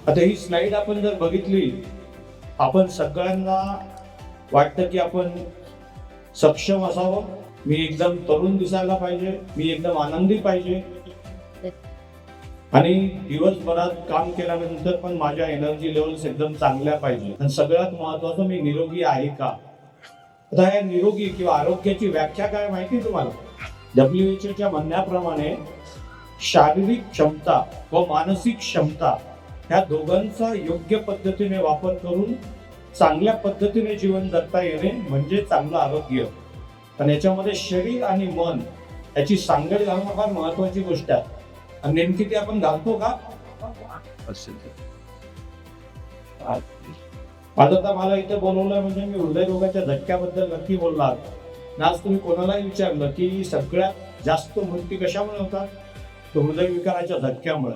आता ही स्लाइड आपण जर बघितली, आपण सगळ्यांना वाटतं की आपण सक्षम असावं, मी एकदम तरुण दिसायला पाहिजे, मी एकदम आनंदी पाहिजे आणि दिवसभरात काम केल्यानंतर पण माझ्या एनर्जी लेवल्स एकदम चांगल्या पाहिजे आणि सगळ्यात महत्वाचं मी निरोगी आहे का. आता या निरोगी किंवा आरोग्याची व्याख्या काय माहिती तुम्हाला? WHO म्हणण्याप्रमाणे शारीरिक क्षमता व मानसिक क्षमता ह्या दोघांचा योग्य पद्धतीने वापर करून चांगल्या पद्धतीने जीवन जगता येणे म्हणजे चांगलं आरोग्य. आणि याच्यामध्ये शरीर आणि मन याची सांगड घालणं फार महत्वाची गोष्ट आहे. आणि नेमकी ती आपण घालतो का? आता मला इथे बोलवलं म्हणजे मी हृदयरोगाच्या झटक्याबद्दल नक्की बोलणार. आज तुम्ही कोणालाही विचारलं की सगळ्यात जास्त मृत्यू कशामुळे होतात, तो हृदयविकाराच्या झटक्यामुळे.